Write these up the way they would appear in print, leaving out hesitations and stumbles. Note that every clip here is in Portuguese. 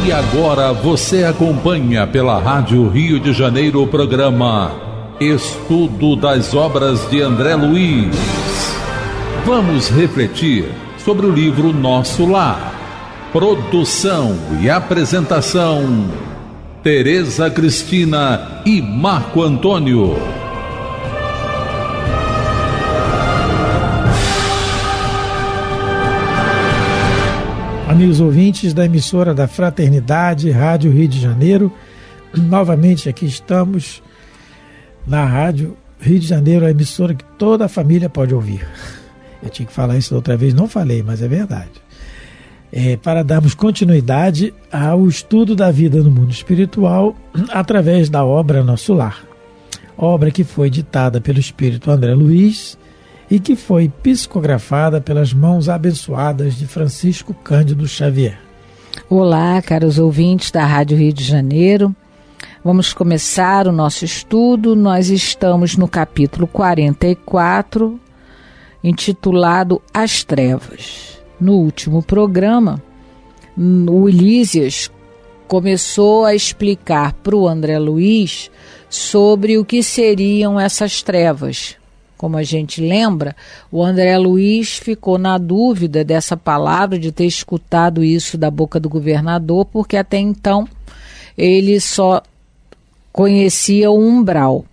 E agora você acompanha pela Rádio Rio de Janeiro o programa Estudo das Obras de André Luiz. Vamos refletir sobre o livro Nosso Lar. Produção e apresentação, Tereza Cristina e Marco Antônio. Amigos ouvintes da emissora da Fraternidade, Rádio Rio de Janeiro, novamente aqui estamos na Rádio Rio de Janeiro, a emissora que toda a família pode ouvir. Eu tinha que falar isso outra vez, não falei, mas é verdade. Para darmos continuidade ao estudo da vida no mundo espiritual através da obra Nosso Lar. Obra que foi ditada pelo Espírito André Luiz e que foi psicografada pelas mãos abençoadas de Francisco Cândido Xavier. Olá, caros ouvintes da Rádio Rio de Janeiro. Vamos começar o nosso estudo. Nós estamos no capítulo 44, intitulado As Trevas. No último programa, o Lísias começou a explicar para o André Luiz sobre o que seriam essas trevas. Como a gente lembra, o André Luiz ficou na dúvida dessa palavra, de ter escutado isso da boca do governador, porque até então ele só conhecia o umbral.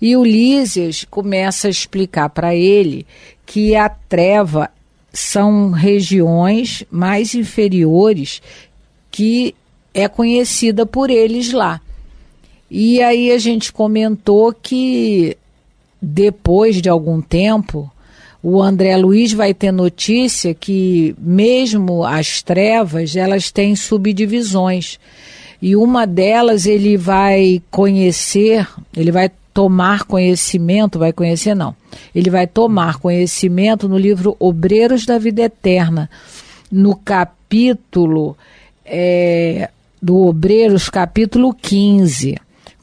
E o Lísias começa a explicar para ele que a treva são regiões mais inferiores que é conhecida por eles lá. E aí a gente comentou que depois de algum tempo, o André Luiz vai ter notícia que mesmo as trevas, elas têm subdivisões. E uma delas ele vai conhecer, ele vai tomar conhecimento, ele vai tomar conhecimento no livro Obreiros da Vida Eterna, no capítulo do Obreiros, capítulo 15,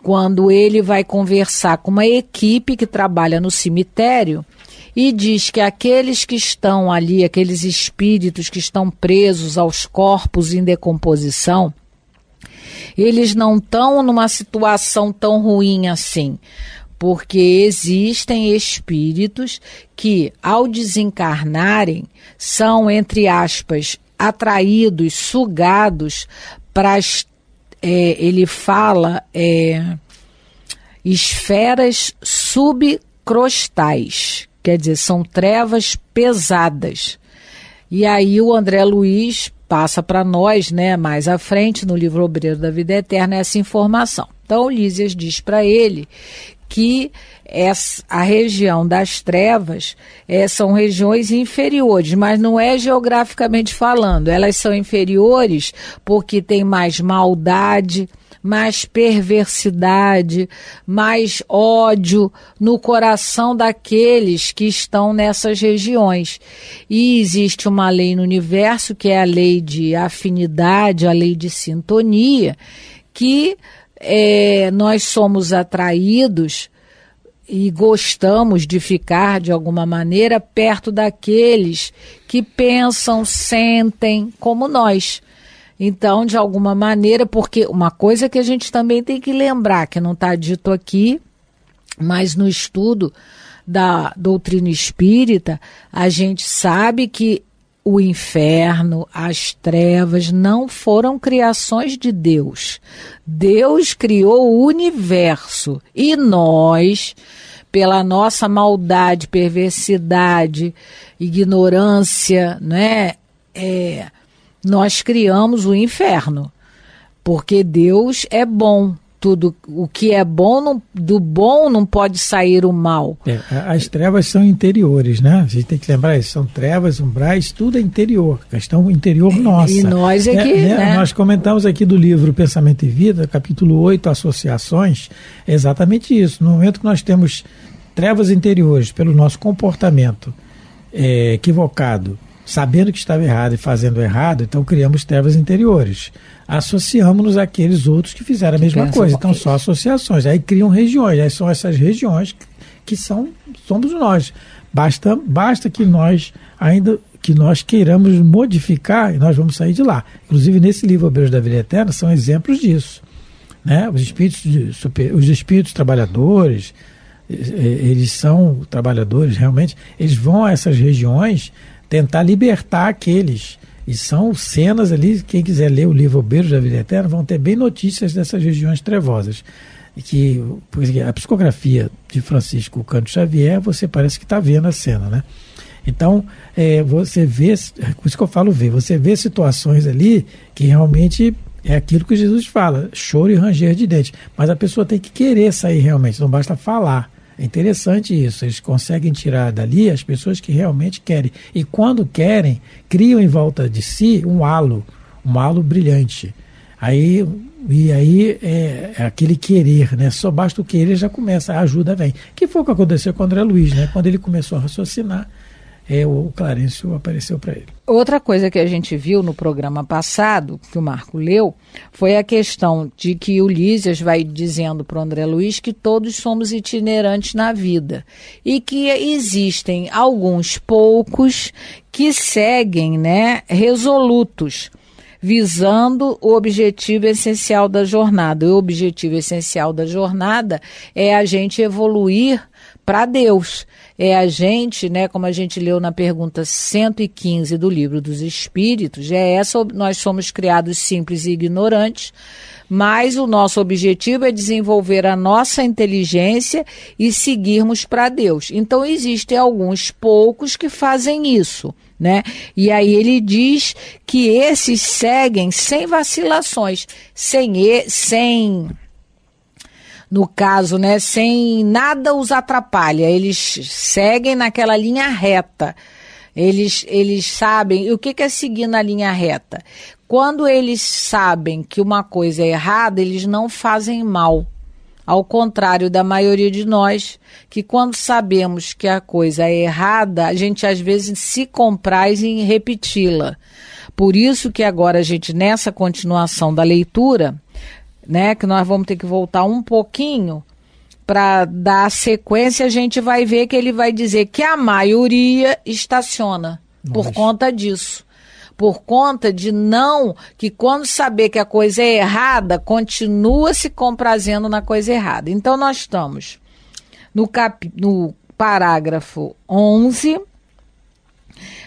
quando ele vai conversar com uma equipe que trabalha no cemitério e diz que aqueles que estão ali, aqueles espíritos que estão presos aos corpos em decomposição, eles não estão numa situação tão ruim assim, porque existem espíritos que, ao desencarnarem, são, entre aspas, atraídos, sugados para as ele fala esferas subcrostais, quer dizer, são trevas pesadas. E aí o André Luiz passa para nós, mais à frente, no livro Obreiro da Vida Eterna, essa informação. Então o Lísias diz para ele que a região das trevas são regiões inferiores, mas não é geograficamente falando, elas são inferiores porque tem mais maldade, mais perversidade, mais ódio no coração daqueles que estão nessas regiões. E existe uma lei no universo, que é a lei de afinidade, a lei de sintonia, que nós somos atraídos e gostamos de ficar, de alguma maneira, perto daqueles que pensam, sentem como nós. Então, de alguma maneira, porque uma coisa que a gente também tem que lembrar, que não está dito aqui, mas no estudo da doutrina espírita, a gente sabe que o inferno, as trevas, não foram criações de Deus. Deus criou o universo e nós, pela nossa maldade, perversidade, ignorância, nós criamos o inferno. Porque Deus é bom. Tudo o que é bom, do bom não pode sair o mal. As trevas são interiores, né? A gente tem que lembrar isso, são trevas, umbrais, tudo é interior, questão interior nossa. E nós aqui, Nós comentamos aqui do livro Pensamento e Vida, capítulo 8, Associações, é exatamente isso. No momento que nós temos trevas interiores pelo nosso comportamento equivocado, sabendo que estava errado e fazendo errado, então criamos trevas interiores. Associamos-nos àqueles outros que fizeram a mesma coisa. Então, só associações. Aí criam regiões. Aí são essas regiões que somos nós. Basta que nós ainda que nós queiramos modificar e nós vamos sair de lá. Inclusive, nesse livro Obreiros da Vida Eterna, são exemplos disso. Né? Os espíritos trabalhadores, eles são trabalhadores, realmente, eles vão a essas regiões tentar libertar aqueles. E são cenas ali, quem quiser ler o livro Obreiros da Vida Eterna, vão ter bem notícias dessas regiões trevosas. Porque a psicografia de Francisco Cândido Xavier, você parece que está vendo a cena, né? Então, você vê, por isso que eu falo ver, você vê situações ali que realmente é aquilo que Jesus fala, choro e ranger de dentes. Mas a pessoa tem que querer sair realmente, não basta falar. É interessante isso, eles conseguem tirar dali as pessoas que realmente querem. E quando querem, criam em volta de si um halo brilhante. Aí é aquele querer, né? Só basta o querer, já começa, a ajuda vem. Que foi o que aconteceu com o André Luiz, né? Quando ele começou a raciocinar, o Clarencio apareceu para ele. Outra coisa que a gente viu no programa passado, que o Marco leu, foi a questão de que o Lísias vai dizendo para o André Luiz que todos somos itinerantes na vida e que existem alguns poucos que seguem, né, resolutos, visando o objetivo essencial da jornada. O objetivo essencial da jornada é a gente evoluir para Deus. É a gente, né, como a gente leu na pergunta 115 do Livro dos Espíritos, nós somos criados simples e ignorantes, mas o nosso objetivo é desenvolver a nossa inteligência e seguirmos para Deus. Então existem alguns poucos que fazem isso, né? E aí ele diz que esses seguem sem vacilações, no caso, né, sem nada os atrapalha, eles seguem naquela linha reta, eles sabem, e o que é seguir na linha reta? Quando eles sabem que uma coisa é errada, eles não fazem mal, ao contrário da maioria de nós, que quando sabemos que a coisa é errada, a gente às vezes se compraz em repeti-la. Por isso que agora a gente, nessa continuação da leitura, né, que nós vamos ter que voltar um pouquinho para dar sequência, a gente vai ver que ele vai dizer que a maioria estaciona por conta disso. Por conta de que quando saber que a coisa é errada, continua se comprazendo na coisa errada. Então nós estamos no parágrafo 11,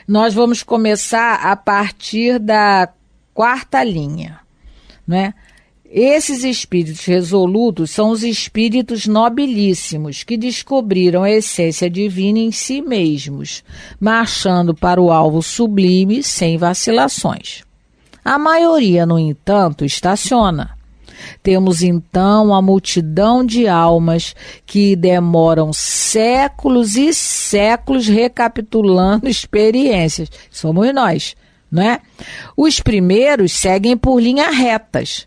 nós vamos começar a partir da 4ª linha, né? Esses espíritos resolutos são os espíritos nobilíssimos que descobriram a essência divina em si mesmos, marchando para o alvo sublime sem vacilações. A maioria, no entanto, estaciona. Temos então a multidão de almas que demoram séculos e séculos recapitulando experiências. Somos nós, não é? Os primeiros seguem por linhas retas.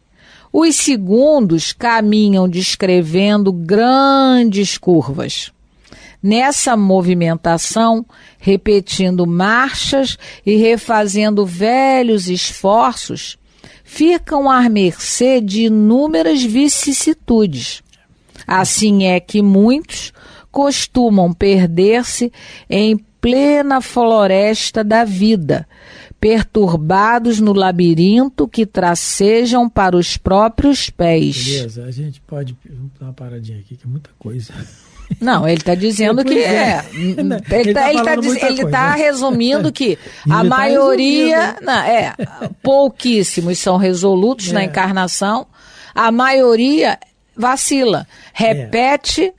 Os segundos caminham descrevendo grandes curvas. Nessa movimentação, repetindo marchas e refazendo velhos esforços, ficam à mercê de inúmeras vicissitudes. Assim é que muitos costumam perder-se em plena floresta da vida, perturbados no labirinto que tracejam para os próprios pés. Beleza, a gente pode dar uma paradinha aqui, que é muita coisa. Não, ele está dizendo que é. Ele está resumindo que a maioria, pouquíssimos são resolutos na encarnação, a maioria vacila, repete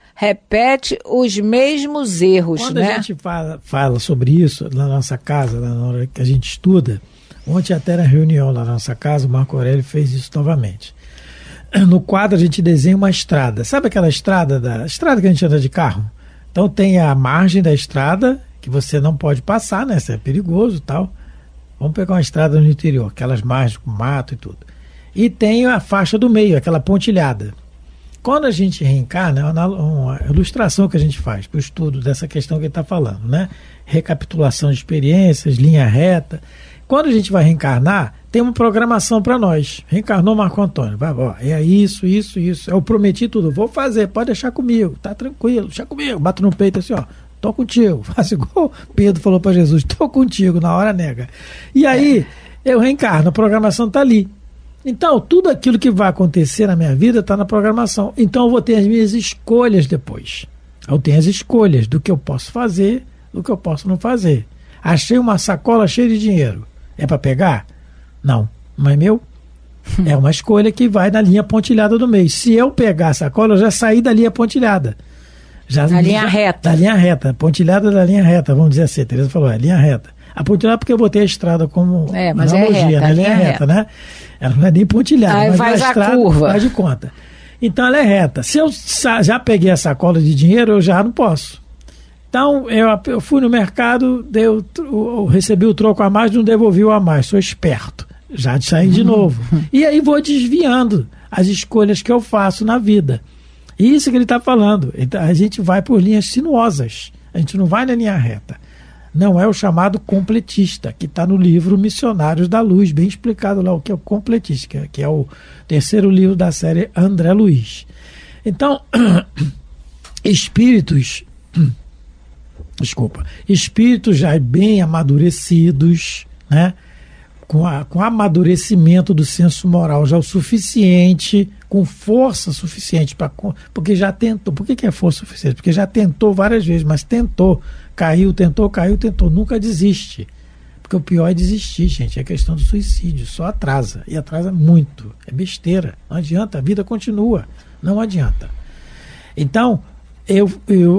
os mesmos erros. Quando a gente fala sobre isso na nossa casa, na hora que a gente estuda, ontem até na reunião lá na nossa casa, o Marco Aurélio fez isso novamente. No quadro a gente desenha uma estrada. Sabe aquela estrada que a gente anda de carro? Então tem a margem da estrada, que você não pode passar, né? Isso é perigoso e tal. Vamos pegar uma estrada no interior, aquelas margens com mato e tudo. E tem a faixa do meio, aquela pontilhada. Quando a gente reencarna, é uma ilustração que a gente faz para o estudo dessa questão que ele está falando, né? Recapitulação de experiências, linha reta. Quando a gente vai reencarnar, tem uma programação para nós. Reencarnou Marco Antônio, é isso. Eu prometi tudo, vou fazer, pode deixar comigo, tá tranquilo, deixa comigo. Bato no peito assim, ó, estou contigo. Faço igual Pedro falou para Jesus, estou contigo, na hora nega. E aí eu reencarno, a programação está ali. Então, tudo aquilo que vai acontecer na minha vida está na programação. Então, eu vou ter as minhas escolhas depois. Eu tenho as escolhas do que eu posso fazer, do que eu posso não fazer. Achei uma sacola cheia de dinheiro. É para pegar? Não. Não é meu? É uma escolha que vai na linha pontilhada do meio. Se eu pegar a sacola, eu já saí da linha pontilhada. Da linha reta. Da linha reta. Pontilhada da linha reta, vamos dizer assim. A Tereza falou, linha reta. A pontilhada porque eu botei a estrada como mas analogia, reta, né? Linha reta, né? Ela não é nem pontilhada, aí mas faz a estrada, curva. Faz de conta. Então ela é reta. Se eu já peguei a sacola de dinheiro, eu já não posso. Então eu fui no mercado, eu recebi o troco a mais, não devolvi o a mais. Sou esperto. Já saí de novo. E aí vou desviando as escolhas que eu faço na vida. Isso que ele está falando. Então, a gente vai por linhas sinuosas. A gente não vai na linha reta. Não é o chamado completista, que está no livro Missionários da Luz, bem explicado lá o que é o completista, que é o terceiro livro da série André Luiz. Então, espíritos já bem amadurecidos, né? Com amadurecimento do senso moral já o suficiente, com força suficiente, porque já tentou. Por que é força suficiente? Porque já tentou várias vezes, mas tentou. Caiu, tentou, nunca desiste. Porque o pior é desistir, gente. É questão do suicídio, só atrasa. E atrasa muito. É besteira. Não adianta, a vida continua. Não adianta. Então,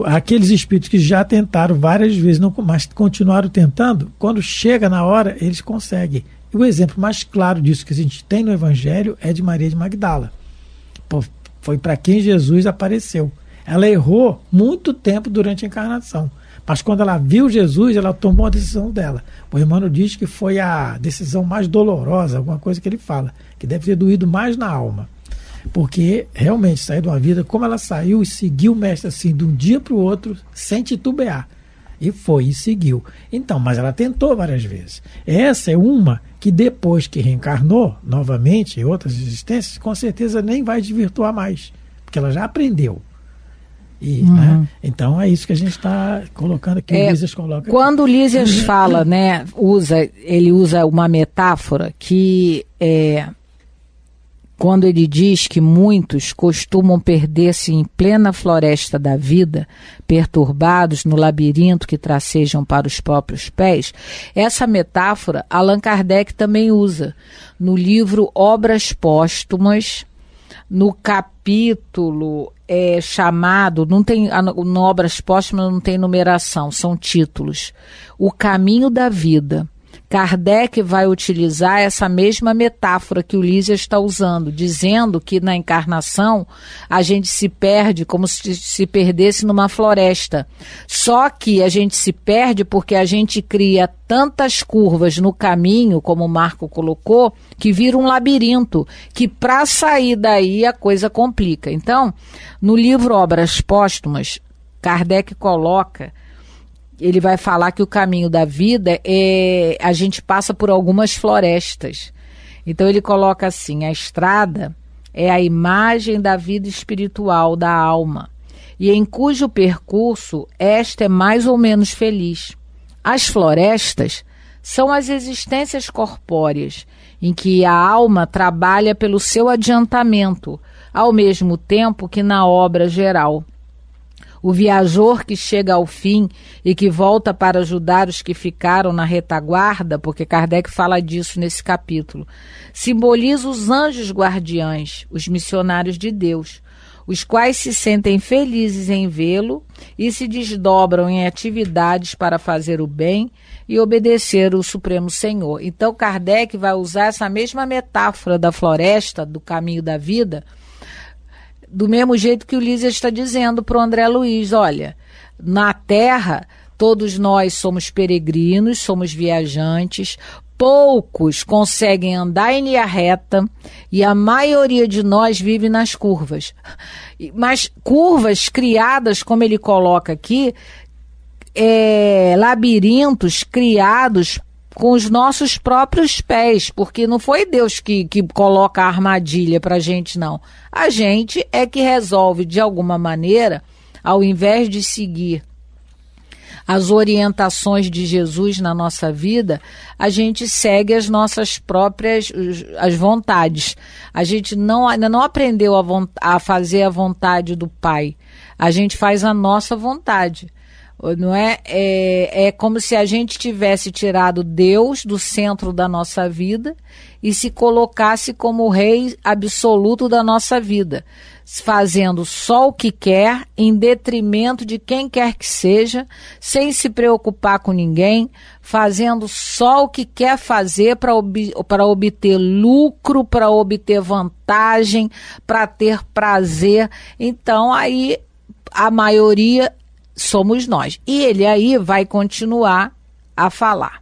aqueles espíritos que já tentaram várias vezes, mas continuaram tentando, quando chega na hora, eles conseguem. E o exemplo mais claro disso que a gente tem no Evangelho é de Maria de Magdala. Foi para quem Jesus apareceu. Ela errou muito tempo durante a encarnação. Mas quando ela viu Jesus, ela tomou a decisão dela. O Emmanuel diz que foi a decisão mais dolorosa, alguma coisa que ele fala, que deve ter doído mais na alma. Porque realmente saiu de uma vida, como ela saiu e seguiu o mestre assim, de um dia para o outro, sem titubear. E foi, e seguiu. Então, mas ela tentou várias vezes. Essa é uma que depois que reencarnou novamente em outras existências, com certeza nem vai desvirtuar mais. Porque ela já aprendeu. Né? Então é isso que a gente está colocando aqui, o Lísias coloca. Quando o Lísias fala, né, ele usa uma metáfora que quando ele diz que muitos costumam perder-se em plena floresta da vida, perturbados no labirinto que tracejam para os próprios pés, essa metáfora Allan Kardec também usa no livro Obras Póstumas, no capítulo chamado, no Obras Póstumas não tem numeração, são títulos. O Caminho da Vida. Kardec vai utilizar essa mesma metáfora que o Lísias está usando, dizendo que na encarnação a gente se perde como se perdesse numa floresta. Só que a gente se perde porque a gente cria tantas curvas no caminho, como o Marco colocou, que vira um labirinto, que para sair daí a coisa complica. Então, no livro Obras Póstumas, Kardec coloca... Ele vai falar que o caminho da vida a gente passa por algumas florestas. Então ele coloca assim, a estrada é a imagem da vida espiritual da alma, e em cujo percurso esta é mais ou menos feliz. As florestas são as existências corpóreas, em que a alma trabalha pelo seu adiantamento, ao mesmo tempo que na obra geral. O viajor que chega ao fim e que volta para ajudar os que ficaram na retaguarda, porque Kardec fala disso nesse capítulo, simboliza os anjos guardiães, os missionários de Deus, os quais se sentem felizes em vê-lo e se desdobram em atividades para fazer o bem e obedecer o Supremo Senhor. Então Kardec vai usar essa mesma metáfora da floresta, do caminho da vida, do mesmo jeito que o Lísias está dizendo para o André Luiz, olha, na Terra todos nós somos peregrinos, somos viajantes, poucos conseguem andar em linha reta e a maioria de nós vive nas curvas. Mas curvas criadas, como ele coloca aqui, labirintos criados com os nossos próprios pés, porque não foi Deus que coloca a armadilha para a gente, não. A gente é que resolve, de alguma maneira, ao invés de seguir as orientações de Jesus na nossa vida, a gente segue as nossas próprias as vontades. A gente ainda não aprendeu a fazer a vontade do Pai. A gente faz a nossa vontade. Não é? É como se a gente tivesse tirado Deus do centro da nossa vida e se colocasse como o rei absoluto da nossa vida, fazendo só o que quer, em detrimento de quem quer que seja, sem se preocupar com ninguém, fazendo só o que quer fazer para obter lucro, para obter vantagem, para ter prazer. Então, aí, a maioria somos nós. E ele aí vai continuar a falar.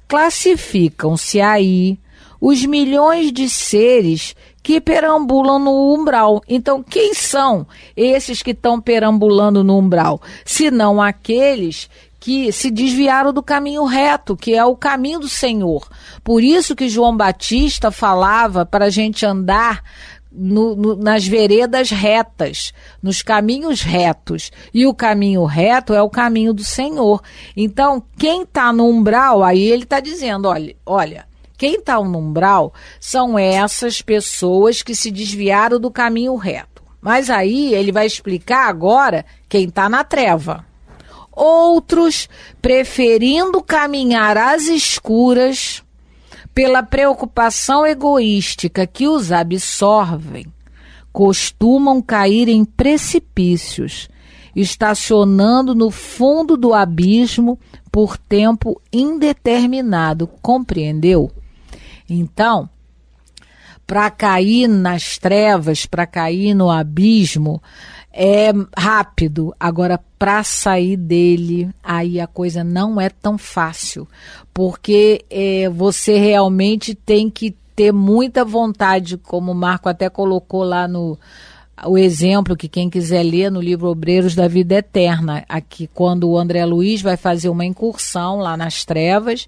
Classificam-se aí os milhões de seres que perambulam no umbral. Então, quem são esses que estão perambulando no umbral? Senão aqueles que se desviaram do caminho reto, que é o caminho do Senhor. Por isso que João Batista falava para a gente andar nas veredas retas, nos caminhos retos. E o caminho reto é o caminho do Senhor. Então, quem está no umbral, aí ele está dizendo, olha, quem está no umbral são essas pessoas que se desviaram do caminho reto. Mas aí ele vai explicar agora quem está na treva. Outros, preferindo caminhar às escuras, pela preocupação egoística que os absorvem, costumam cair em precipícios, estacionando no fundo do abismo por tempo indeterminado. Compreendeu? Então, para cair nas trevas, para cair no abismo, é rápido. Agora, para sair dele, aí a coisa não é tão fácil, porque você realmente tem que ter muita vontade, como o Marco até colocou lá o exemplo, que quem quiser ler no livro Obreiros da Vida Eterna, aqui quando o André Luiz vai fazer uma incursão lá nas trevas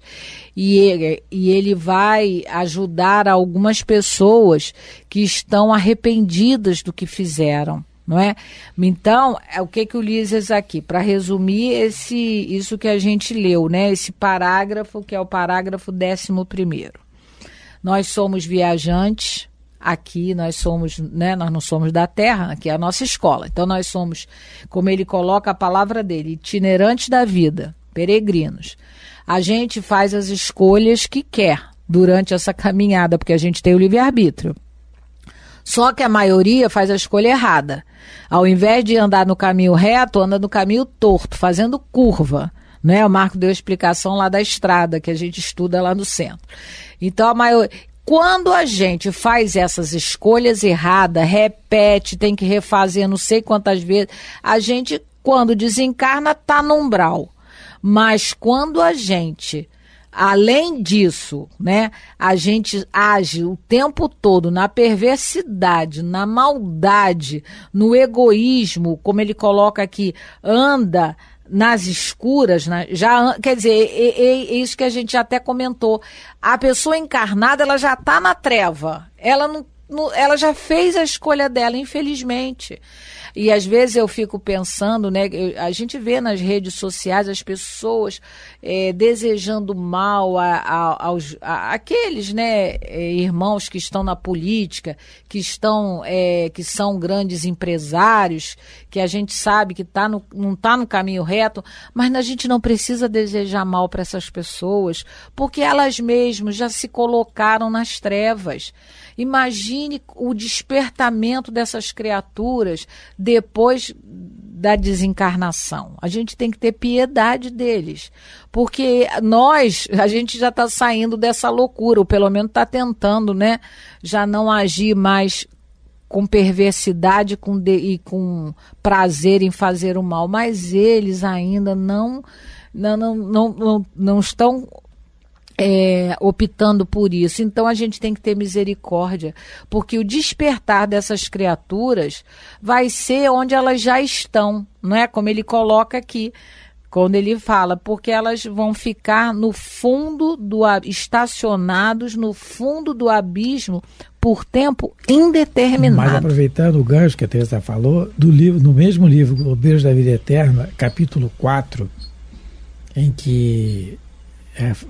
e ele vai ajudar algumas pessoas que estão arrependidas do que fizeram. Não é? Então, o que o Lísias aqui, para resumir isso que a gente leu, né? Esse parágrafo, que é o parágrafo 11º. Nós somos viajantes, aqui nós somos, né? Nós não somos da terra, aqui é a nossa escola. Então nós somos, como ele coloca a palavra dele, itinerantes da vida, peregrinos. A gente faz as escolhas que quer durante essa caminhada, porque a gente tem o livre-arbítrio. Só que a maioria faz a escolha errada. Ao invés de andar no caminho reto, anda no caminho torto, fazendo curva. Né? O Marco deu a explicação lá da estrada, que a gente estuda lá no centro. Então, quando a gente faz essas escolhas erradas, repete, tem que refazer não sei quantas vezes, a gente, quando desencarna, está no umbral. Mas quando a gente... Além disso, né, a gente age o tempo todo na perversidade, na maldade, no egoísmo, como ele coloca aqui, anda nas escuras, né, quer dizer, é isso que a gente até comentou. A pessoa encarnada, ela já está na treva, ela já fez a escolha dela, infelizmente. E às vezes eu fico pensando, né, a gente vê nas redes sociais as pessoas desejando mal àqueles, né, irmãos que estão na política, que são grandes empresários, que a gente sabe que não está no caminho reto, mas a gente não precisa desejar mal para essas pessoas, porque elas mesmas já se colocaram nas trevas. Imagine o despertamento dessas criaturas depois da desencarnação. A gente tem que ter piedade deles, porque a gente já está saindo dessa loucura, ou pelo menos está tentando, né, já não agir mais com perversidade e com prazer em fazer o mal, mas eles ainda não estão optando por isso. Então a gente tem que ter misericórdia, porque o despertar dessas criaturas vai ser onde elas já estão, não é? Como ele coloca aqui, quando ele fala, porque elas vão ficar no fundo estacionados no fundo do abismo por tempo indeterminado. Mas aproveitando o gancho que a Teresa falou, no mesmo livro, Obreiros da Vida Eterna, capítulo 4, em que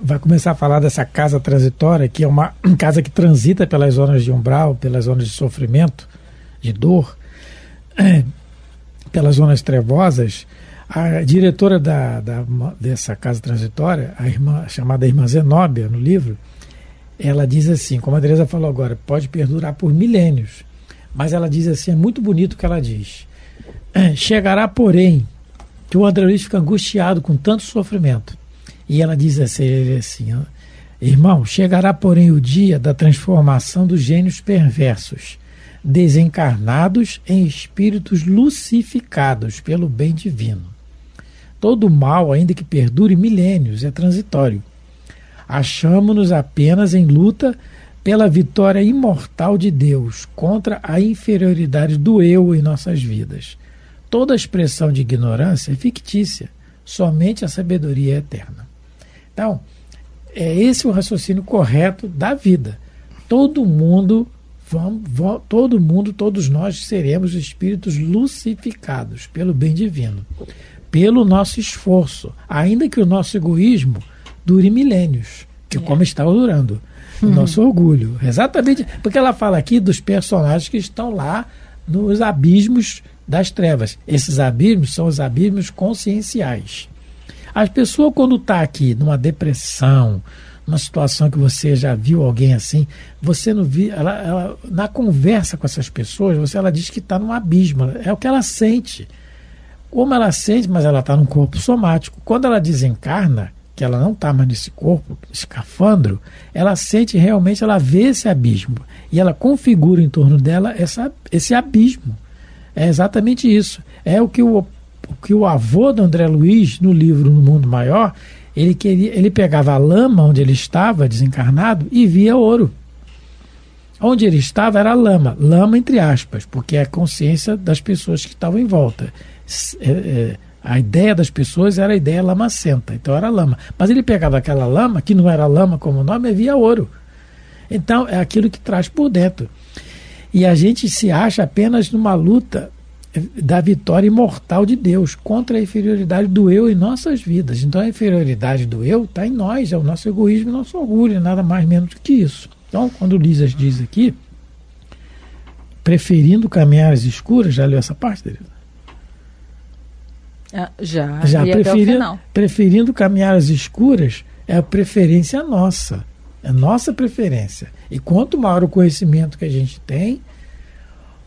vai começar a falar dessa casa transitória, que é uma casa que transita pelas zonas de umbral, pelas zonas de sofrimento, de dor, pelas zonas trevosas. A diretora dessa casa transitória, chamada irmã Zenóbia, no livro, ela diz assim, como a Teresa falou agora, pode perdurar por milênios, mas ela diz assim, é muito bonito o que ela diz. Chegará, porém, que o André Luiz fica angustiado com tanto sofrimento. E ela diz assim, irmão, chegará, porém, o dia da transformação dos gênios perversos, desencarnados em espíritos lucificados pelo bem divino. Todo mal, ainda que perdure milênios, é transitório. Achamo-nos apenas em luta pela vitória imortal de Deus contra a inferioridade do eu em nossas vidas. Toda expressão de ignorância é fictícia, somente a sabedoria é eterna. Então, é esse o raciocínio correto da vida. Todos nós seremos espíritos lucificados pelo bem divino, pelo nosso esforço, ainda que o nosso egoísmo dure milênios, que como está durando o nosso orgulho. Exatamente, porque ela fala aqui dos personagens que estão lá nos abismos das trevas. Esses abismos são os abismos conscienciais. As pessoas, quando está aqui numa depressão, numa situação que você já viu alguém assim, você não viu, ela na conversa com essas pessoas, ela diz que está num abismo, é o que ela sente. Como ela sente, mas ela está num corpo somático. Quando ela desencarna, que ela não está mais nesse corpo, escafandro, ela sente realmente, ela vê esse abismo. E ela configura em torno dela esse abismo. É exatamente isso. É o que o avô do André Luiz, no livro No Mundo Maior, ele pegava a lama onde ele estava, desencarnado, e via ouro. Onde ele estava era lama entre aspas, porque é a consciência das pessoas que estavam em volta. A ideia das pessoas era a ideia lamacenta, então era lama. Mas ele pegava aquela lama, que não era lama como nome, e via ouro. Então é aquilo que traz por dentro. E a gente se acha apenas numa luta da vitória imortal de Deus contra a inferioridade do eu em nossas vidas. Então a inferioridade do eu está em nós, é o nosso egoísmo e o nosso orgulho, nada mais menos do que isso. Então, quando Lisas diz aqui, preferindo caminhar às escuras, já leu essa parte, Teresa? Já preferindo caminhar às escuras é a preferência nossa, é nossa preferência. E quanto maior o conhecimento que a gente tem,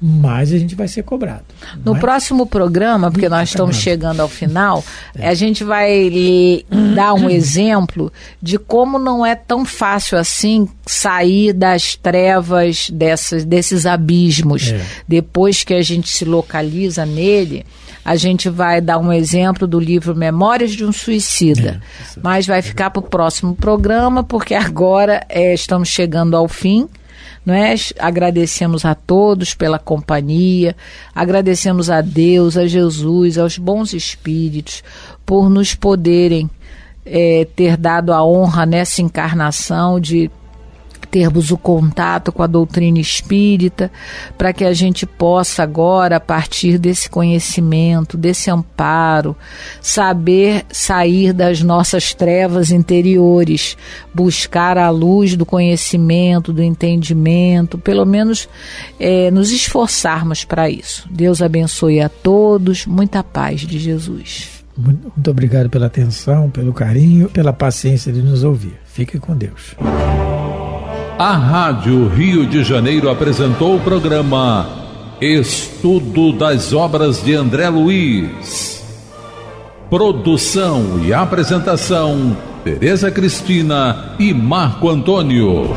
mais a gente vai ser cobrado. No próximo programa, porque nós estamos chegando ao final, a gente vai dar um exemplo de como não é tão fácil assim sair das trevas desses abismos. Depois que a gente se localiza nele, a gente vai dar um exemplo do livro Memórias de um Suicida. Mas vai ficar para o próximo programa, porque agora estamos chegando ao fim. Agradecemos a todos pela companhia, agradecemos a Deus, a Jesus, aos bons espíritos, por nos poderem ter dado a honra nessa encarnação de termos o contato com a doutrina espírita, para que a gente possa agora, a partir desse conhecimento, desse amparo, saber sair das nossas trevas interiores, buscar a luz do conhecimento, do entendimento, pelo menos nos esforçarmos para isso. Deus abençoe a todos, muita paz de Jesus. Muito obrigado pela atenção, pelo carinho, pela paciência de nos ouvir. Fique com Deus. A Rádio Rio de Janeiro apresentou o programa Estudo das Obras de André Luiz. Produção e apresentação, Tereza Cristina e Marco Antônio.